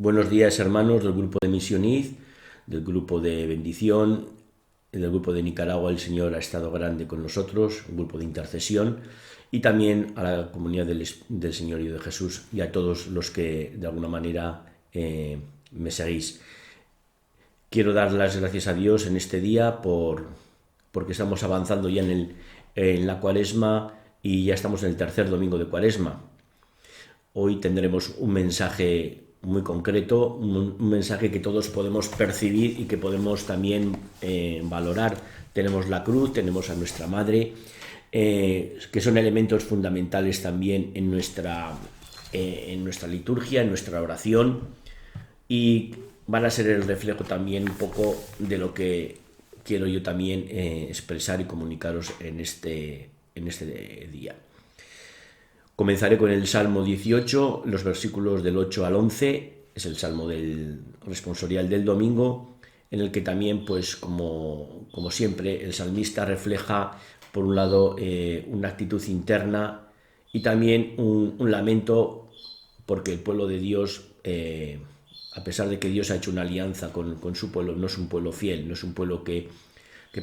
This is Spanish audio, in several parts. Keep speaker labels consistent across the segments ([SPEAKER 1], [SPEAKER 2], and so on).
[SPEAKER 1] Buenos días, hermanos del grupo de Misionid, del grupo de Bendición, del grupo de Nicaragua. El Señor ha estado grande con nosotros, un grupo de intercesión, y también a la comunidad del Señor y de Jesús y a todos los que de alguna manera me seguís. Quiero dar las gracias a Dios en este día porque estamos avanzando ya en la Cuaresma y ya estamos en el tercer domingo de Cuaresma. Hoy tendremos un mensaje muy concreto, un mensaje que todos podemos percibir y que podemos también valorar. Tenemos la cruz, tenemos a nuestra Madre, que son elementos fundamentales también en nuestra liturgia, en nuestra oración, y van a ser el reflejo también un poco de lo que quiero yo también expresar y comunicaros en este día. Comenzaré con el Salmo 18, los versículos del 8 al 11, es el Salmo del responsorial del domingo, en el que también, pues como siempre, el salmista refleja, por un lado, una actitud interna y también un lamento, porque el pueblo de Dios, a pesar de que Dios ha hecho una alianza con su pueblo, no es un pueblo fiel, no es un pueblo que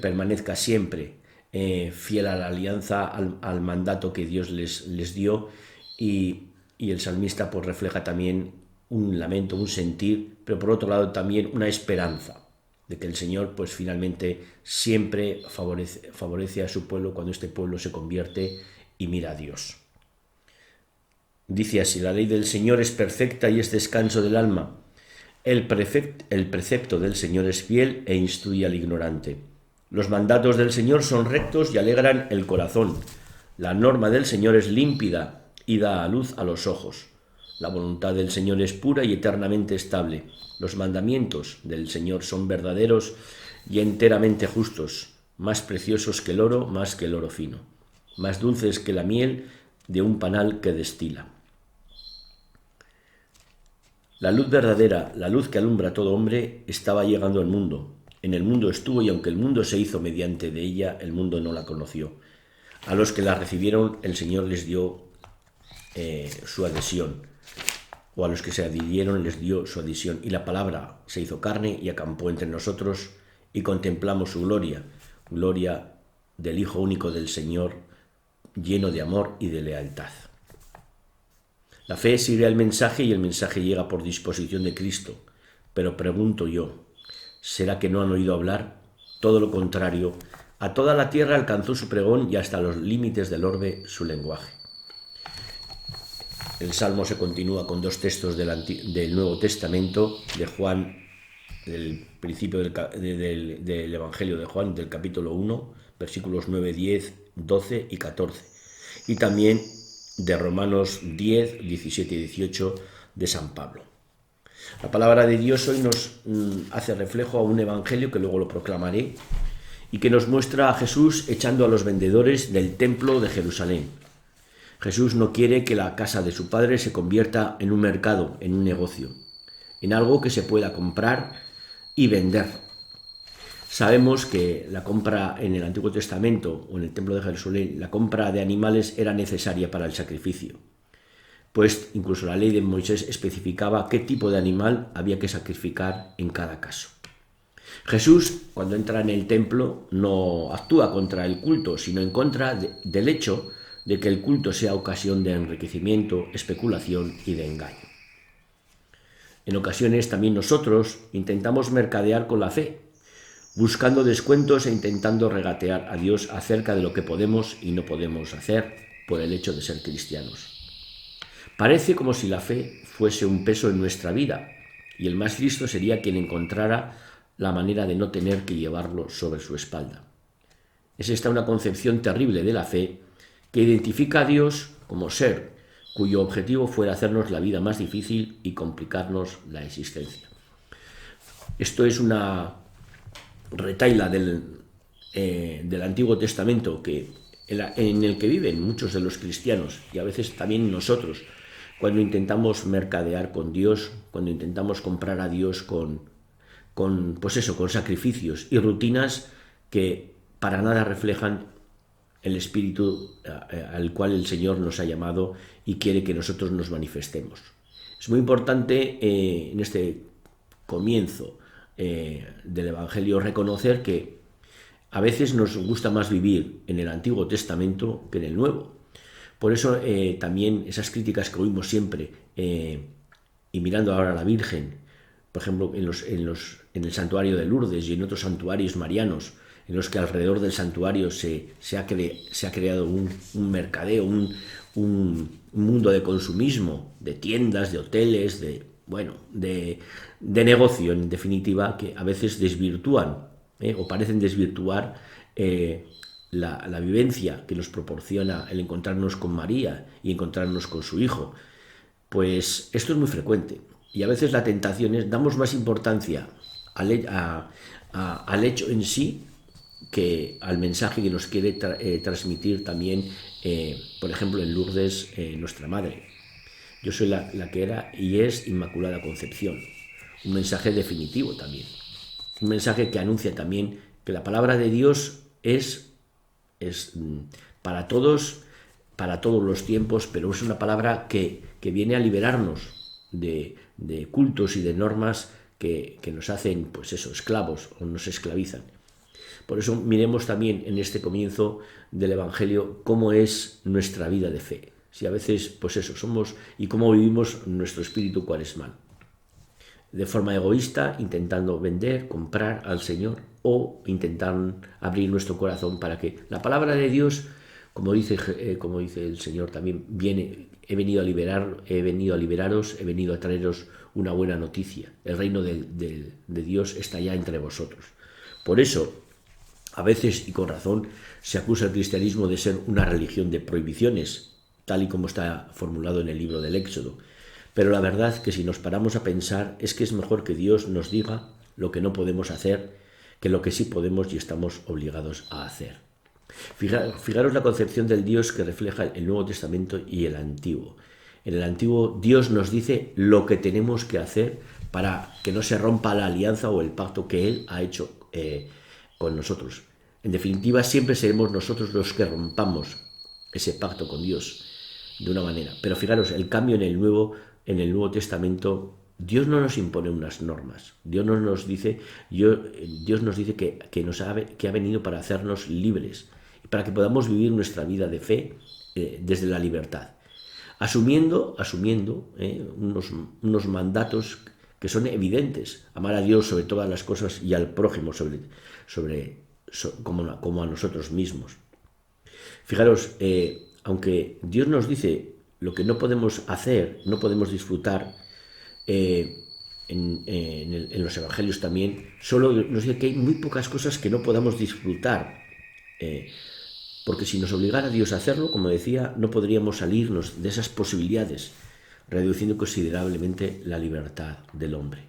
[SPEAKER 1] permanezca siempre fiel a la alianza, al mandato que Dios les dio, y el salmista pues refleja también un lamento, un sentir, pero por otro lado también una esperanza de que el Señor pues finalmente siempre favorece a su pueblo cuando este pueblo se convierte y mira a Dios. Dice así: la ley del Señor es perfecta y es descanso del alma. El precepto del Señor es fiel e instruye al ignorante. Los mandatos del Señor son rectos y alegran el corazón. La norma del Señor es límpida y da a luz a los ojos. La voluntad del Señor es pura y eternamente estable. Los mandamientos del Señor son verdaderos y enteramente justos, más preciosos que el oro, más que el oro fino, más dulces que la miel de un panal que destila. La luz verdadera, la luz que alumbra a todo hombre, estaba llegando al mundo. En el mundo estuvo, y aunque el mundo se hizo mediante de ella, el mundo no la conoció. A los que la recibieron, el Señor les dio su adhesión, o a los que se adhirieron les dio su adhesión. Y la palabra se hizo carne y acampó entre nosotros, y contemplamos su gloria, gloria del Hijo único del Señor, lleno de amor y de lealtad. La fe sigue al mensaje y el mensaje llega por disposición de Cristo. Pero pregunto yo, ¿será que no han oído hablar? Todo lo contrario, a toda la tierra alcanzó su pregón y hasta los límites del orbe su lenguaje. El Salmo se continúa con dos textos del Nuevo Testamento, de Juan, del principio del Evangelio de Juan, del capítulo 1, versículos 9, 10, 12 y 14. Y también de Romanos 10, 17 y 18 de San Pablo. La palabra de Dios hoy nos hace reflejo a un evangelio que luego lo proclamaré y que nos muestra a Jesús echando a los vendedores del templo de Jerusalén. Jesús no quiere que la casa de su Padre se convierta en un mercado, en un negocio, en algo que se pueda comprar y vender. Sabemos que la compra en el Antiguo Testamento o en el templo de Jerusalén, la compra de animales era necesaria para el sacrificio. Pues incluso la ley de Moisés especificaba qué tipo de animal había que sacrificar en cada caso. Jesús, cuando entra en el templo, no actúa contra el culto, sino en contra del hecho de que el culto sea ocasión de enriquecimiento, especulación y de engaño. En ocasiones también nosotros intentamos mercadear con la fe, buscando descuentos e intentando regatear a Dios acerca de lo que podemos y no podemos hacer por el hecho de ser cristianos. Parece como si la fe fuese un peso en nuestra vida, y el más listo sería quien encontrara la manera de no tener que llevarlo sobre su espalda. Es esta una concepción terrible de la fe que identifica a Dios como ser cuyo objetivo fuera hacernos la vida más difícil y complicarnos la existencia. Esto es una retahíla del Antiguo Testamento en el que viven muchos de los cristianos y a veces también nosotros, cuando intentamos mercadear con Dios, cuando intentamos comprar a Dios con sacrificios y rutinas que para nada reflejan el espíritu al cual el Señor nos ha llamado y quiere que nosotros nos manifestemos. Es muy importante en este comienzo del Evangelio reconocer que a veces nos gusta más vivir en el Antiguo Testamento que en el Nuevo. Por eso también esas críticas que oímos siempre, y mirando ahora a la Virgen, por ejemplo, en el santuario de Lourdes y en otros santuarios marianos, en los que alrededor del santuario se ha creado un mercadeo, un mundo de consumismo, de tiendas, de hoteles, de negocio, en definitiva, que a veces desvirtúan o parecen desvirtuar la vivencia que nos proporciona el encontrarnos con María y encontrarnos con su Hijo. Pues esto es muy frecuente y a veces la tentación es damos más importancia al hecho en sí que al mensaje que nos quiere transmitir también, por ejemplo, en Lourdes, nuestra Madre. Yo soy la que era y es Inmaculada Concepción. Un mensaje definitivo también. Un mensaje que anuncia también que la palabra de Dios es para todos los tiempos, pero es una palabra que viene a liberarnos de cultos y de normas que nos hacen, pues eso, esclavos o nos esclavizan. Por eso miremos también en este comienzo del Evangelio cómo es nuestra vida de fe. Si a veces, pues eso, somos y cómo vivimos nuestro espíritu cuaresmal. De forma egoísta, intentando vender, comprar al Señor, o intentar abrir nuestro corazón para que la palabra de Dios, como dice el Señor también, he venido a liberaros, he venido a traeros una buena noticia. El reino de Dios está ya entre vosotros. Por eso, a veces, y con razón, se acusa al cristianismo de ser una religión de prohibiciones, tal y como está formulado en el libro del Éxodo. Pero la verdad que si nos paramos a pensar es que es mejor que Dios nos diga lo que no podemos hacer que lo que sí podemos y estamos obligados a hacer. Fijaros la concepción del Dios que refleja el Nuevo Testamento y el Antiguo. En el Antiguo Dios nos dice lo que tenemos que hacer para que no se rompa la alianza o el pacto que Él ha hecho con nosotros. En definitiva, siempre seremos nosotros los que rompamos ese pacto con Dios de una manera. Pero fijaros, el cambio en el Nuevo Testamento, Dios no nos impone unas normas. Dios nos dice que ha venido para hacernos libres y para que podamos vivir nuestra vida de fe desde la libertad, asumiendo unos mandatos que son evidentes: amar a Dios sobre todas las cosas y al prójimo como a nosotros mismos. Fijaros, aunque Dios nos dice lo que no podemos hacer, no podemos disfrutar, en los evangelios también, solo nos dice que hay muy pocas cosas que no podamos disfrutar, porque si nos obligara Dios a hacerlo, como decía, no podríamos salirnos de esas posibilidades, reduciendo considerablemente la libertad del hombre.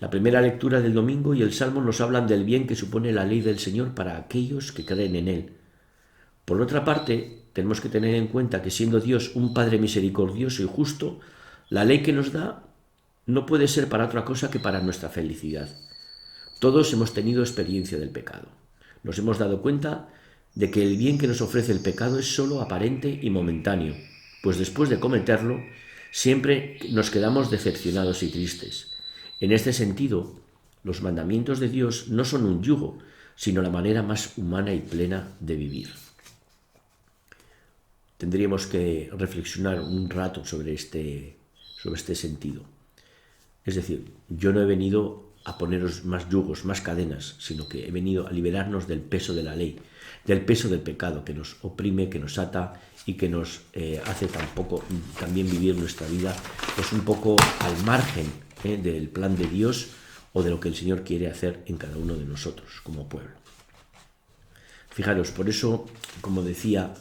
[SPEAKER 1] La primera lectura del domingo y el Salmo nos hablan del bien que supone la ley del Señor para aquellos que creen en Él. Por otra parte, tenemos que tener en cuenta que siendo Dios un Padre misericordioso y justo, la ley que nos da no puede ser para otra cosa que para nuestra felicidad. Todos hemos tenido experiencia del pecado. Nos hemos dado cuenta de que el bien que nos ofrece el pecado es solo aparente y momentáneo, pues después de cometerlo, siempre nos quedamos decepcionados y tristes. En este sentido, los mandamientos de Dios no son un yugo, sino la manera más humana y plena de vivir. Tendríamos que reflexionar un rato sobre este sentido. Es decir, yo no he venido a poneros más yugos, más cadenas, sino que he venido a liberarnos del peso de la ley, del peso del pecado que nos oprime, que nos ata y que nos hace también vivir nuestra vida pues un poco al margen del plan de Dios o de lo que el Señor quiere hacer en cada uno de nosotros como pueblo. Fijaros, por eso, como decía,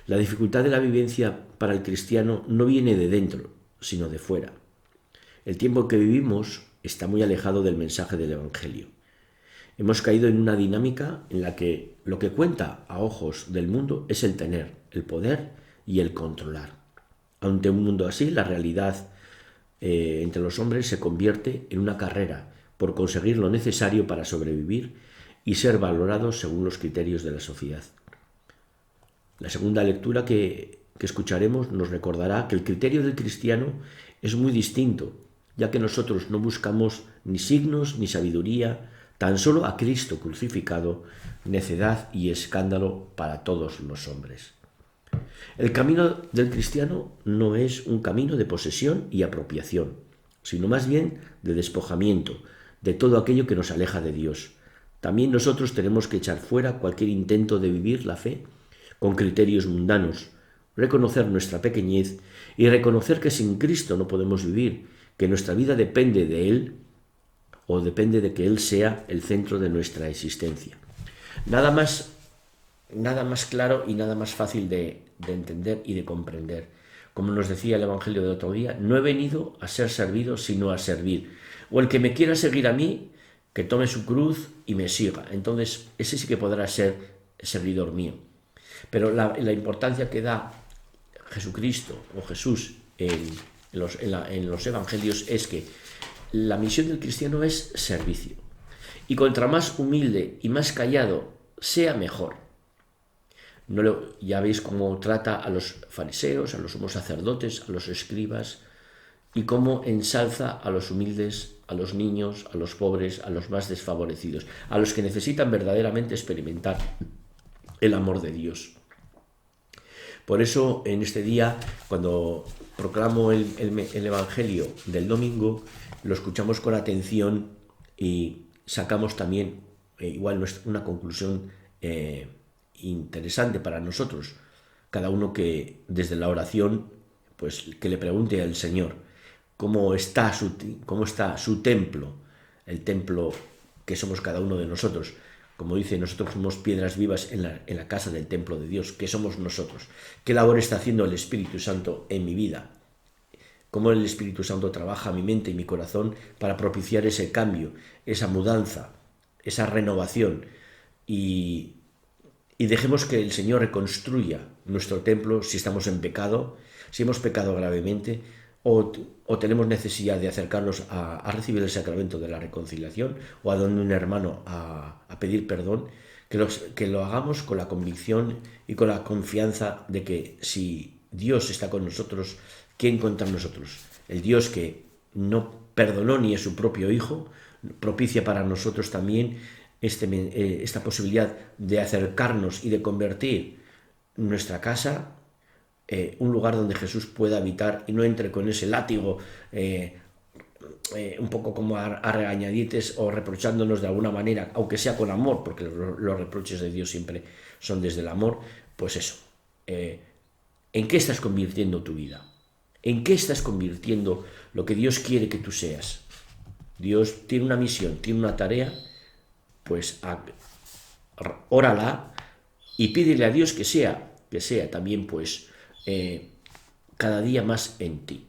[SPEAKER 1] la dificultad de la vivencia para el cristiano no viene de dentro, sino de fuera. El tiempo que vivimos está muy alejado del mensaje del Evangelio. Hemos caído en una dinámica en la que lo que cuenta a ojos del mundo es el tener, el poder y el controlar. Ante un mundo así, la realidad entre los hombres se convierte en una carrera por conseguir lo necesario para sobrevivir y ser valorados según los criterios de la sociedad. La segunda lectura que que escucharemos nos recordará que el criterio del cristiano es muy distinto, ya que nosotros no buscamos ni signos ni sabiduría, tan solo a Cristo crucificado, necedad y escándalo para todos los hombres. El camino del cristiano no es un camino de posesión y apropiación, sino más bien de despojamiento de todo aquello que nos aleja de Dios. También nosotros tenemos que echar fuera cualquier intento de vivir la fe con criterios mundanos, reconocer nuestra pequeñez y reconocer que sin Cristo no podemos vivir, que nuestra vida depende de Él o depende de que Él sea el centro de nuestra existencia. Nada más claro y nada más fácil de entender y de comprender. Como nos decía el Evangelio del otro día, no he venido a ser servido, sino a servir. O el que me quiera seguir a mí, que tome su cruz y me siga. Entonces, ese sí que podrá ser servidor mío. Pero la importancia que da Jesucristo o Jesús en los evangelios es que la misión del cristiano es servicio. Y contra más humilde y más callado sea, mejor. Ya veis cómo trata a los fariseos, a los sumos sacerdotes, a los escribas, y cómo ensalza a los humildes, a los niños, a los pobres, a los más desfavorecidos, a los que necesitan verdaderamente experimentar el amor de Dios. Por eso, en este día, cuando proclamo el Evangelio del domingo, lo escuchamos con atención y sacamos también igual una conclusión interesante para nosotros. Cada uno que desde la oración, pues que le pregunte al Señor cómo está su templo, el templo que somos cada uno de nosotros. Como dice, nosotros somos piedras vivas en la casa del templo de Dios. ¿Qué somos nosotros? ¿Qué labor está haciendo el Espíritu Santo en mi vida? ¿Cómo el Espíritu Santo trabaja mi mente y mi corazón para propiciar ese cambio, esa mudanza, esa renovación? Y dejemos que el Señor reconstruya nuestro templo si estamos en pecado, si hemos pecado gravemente, o tenemos necesidad de acercarnos a recibir el sacramento de la reconciliación o a donde un hermano a pedir perdón, que lo hagamos con la convicción y con la confianza de que si Dios está con nosotros, ¿quién contra nosotros? El Dios que no perdonó ni a su propio Hijo, propicia para nosotros también esta posibilidad de acercarnos y de convertir nuestra casa un lugar donde Jesús pueda habitar y no entre con ese látigo un poco como a regañadientes o reprochándonos de alguna manera, aunque sea con amor, porque los reproches de Dios siempre son desde el amor. Pues eso, ¿en qué estás convirtiendo tu vida? ¿En qué estás convirtiendo lo que Dios quiere que tú seas? Dios tiene una misión, tiene una tarea, pues órala y pídele a Dios que sea también pues cada día más en ti.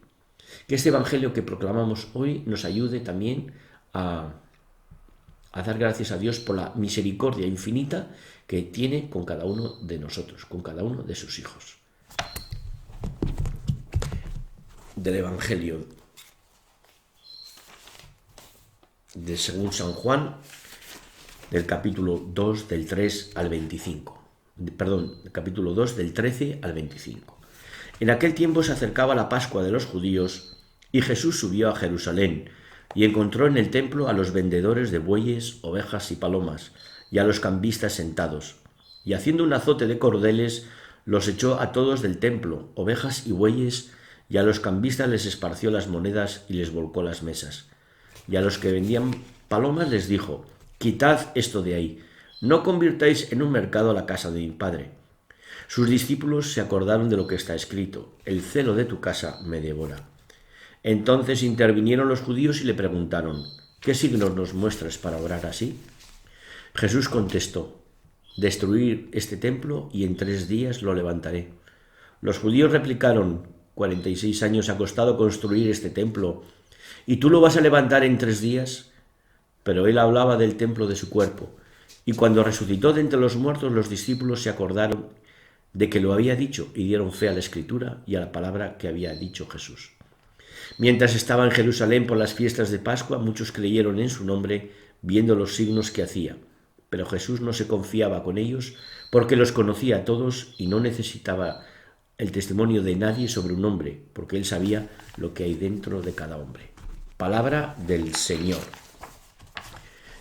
[SPEAKER 1] Que este evangelio que proclamamos hoy nos ayude también a dar gracias a Dios por la misericordia infinita que tiene con cada uno de nosotros, con cada uno de sus hijos. Del evangelio de según San Juan, del capítulo 2 del 3 al 25. Perdón, capítulo 2 del 13 al 25. En aquel tiempo se acercaba la Pascua de los judíos y Jesús subió a Jerusalén y encontró en el templo a los vendedores de bueyes, ovejas y palomas y a los cambistas sentados. Y haciendo un azote de cordeles los echó a todos del templo, ovejas y bueyes, y a los cambistas les esparció las monedas y les volcó las mesas. Y a los que vendían palomas les dijo: quitad esto de ahí, no convirtáis en un mercado la casa de mi Padre. Sus discípulos se acordaron de lo que está escrito: el celo de tu casa me devora. Entonces intervinieron los judíos y le preguntaron: ¿qué signos nos muestras para obrar así? Jesús contestó: destruir este templo y en 3 días lo levantaré. Los judíos replicaron: 46 años ha costado construir este templo, ¿y tú lo vas a levantar en 3 días? Pero él hablaba del templo de su cuerpo. Y cuando resucitó de entre los muertos, los discípulos se acordaron de que lo había dicho y dieron fe a la Escritura y a la palabra que había dicho Jesús. Mientras estaba en Jerusalén por las fiestas de Pascua, muchos creyeron en su nombre, viendo los signos que hacía. Pero Jesús no se confiaba con ellos, porque los conocía a todos y no necesitaba el testimonio de nadie sobre un hombre, porque él sabía lo que hay dentro de cada hombre. Palabra del Señor.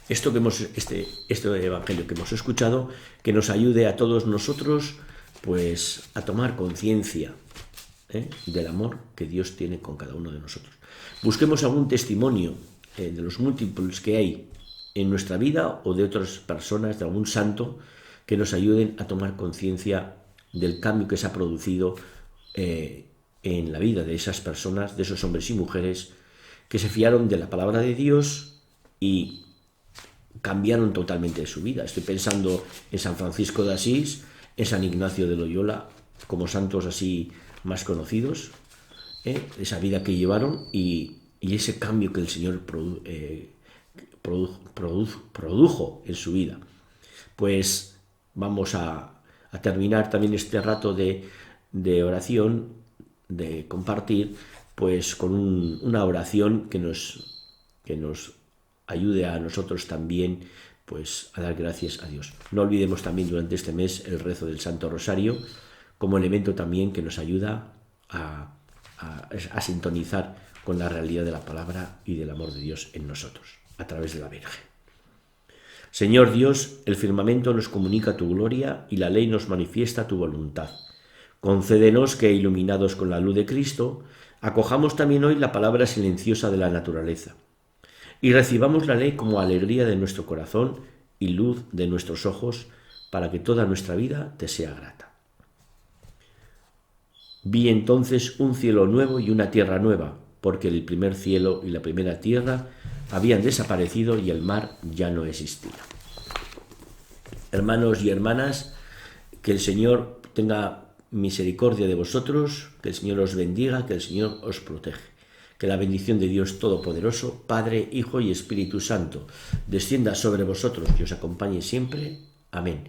[SPEAKER 1] Esto que este evangelio que hemos escuchado, que nos ayude a todos nosotros, pues, a tomar conciencia del amor que Dios tiene con cada uno de nosotros. Busquemos algún testimonio de los múltiples que hay en nuestra vida o de otras personas, de algún santo, que nos ayuden a tomar conciencia del cambio que se ha producido en la vida de esas personas, de esos hombres y mujeres que se fiaron de la palabra de Dios y cambiaron totalmente su vida. Estoy pensando en San Francisco de Asís, en San Ignacio de Loyola, como santos así más conocidos, esa vida que llevaron y ese cambio que el Señor produjo en su vida. Pues vamos a terminar también este rato de oración, de compartir, pues con una oración que nos ayude a nosotros también, pues, a dar gracias a Dios. No olvidemos también durante este mes el rezo del Santo Rosario como elemento también que nos ayuda a sintonizar con la realidad de la palabra y del amor de Dios en nosotros, a través de la Virgen. Señor Dios, el firmamento nos comunica tu gloria y la ley nos manifiesta tu voluntad. Concédenos que, iluminados con la luz de Cristo, acojamos también hoy la palabra silenciosa de la naturaleza y recibamos la ley como alegría de nuestro corazón y luz de nuestros ojos, para que toda nuestra vida te sea grata. Vi entonces un cielo nuevo y una tierra nueva, porque el primer cielo y la primera tierra habían desaparecido y el mar ya no existía. Hermanos y hermanas, que el Señor tenga misericordia de vosotros, que el Señor os bendiga, que el Señor os protege. Que la bendición de Dios Todopoderoso, Padre, Hijo y Espíritu Santo, descienda sobre vosotros y os acompañe siempre. Amén.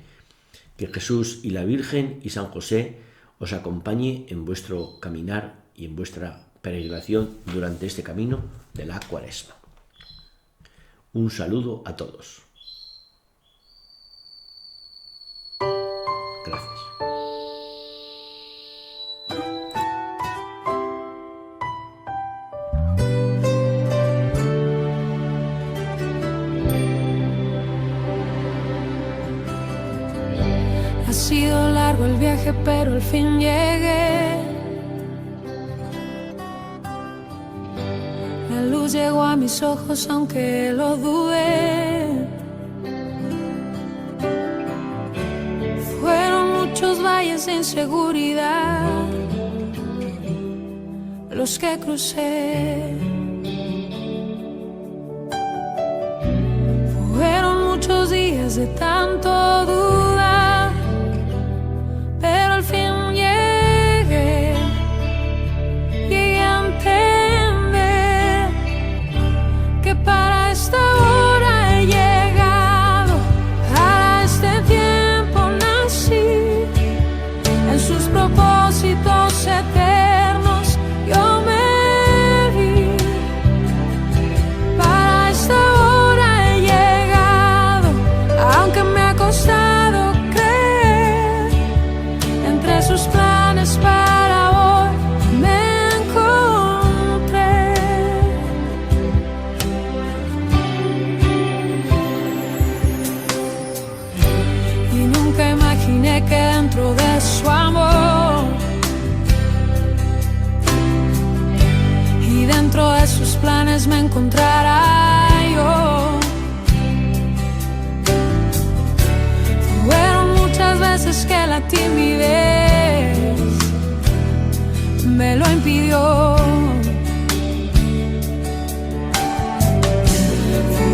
[SPEAKER 1] Que Jesús y la Virgen y San José os acompañe en vuestro caminar y en vuestra peregrinación durante este camino de la Cuaresma. Un saludo a todos. Gracias.
[SPEAKER 2] Ha sido largo el viaje, pero al fin llegué. La luz llegó a mis ojos, aunque lo dudé. Fueron muchos valles de inseguridad los que crucé. Fueron muchos días de tanto dudar, pero al fin llegué a entender que para esta hora he llegado, para este tiempo nací, en sus propósitos eternos yo me vi. Para esta hora he llegado, aunque me ha costado creer, entre sus planes para hoy me encontré. Y nunca imaginé que dentro de su amor y dentro de sus planes me encontrara yo. Fueron muchas veces que la timidez me lo impidió.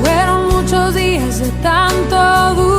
[SPEAKER 2] Fueron muchos días de tanto dudar,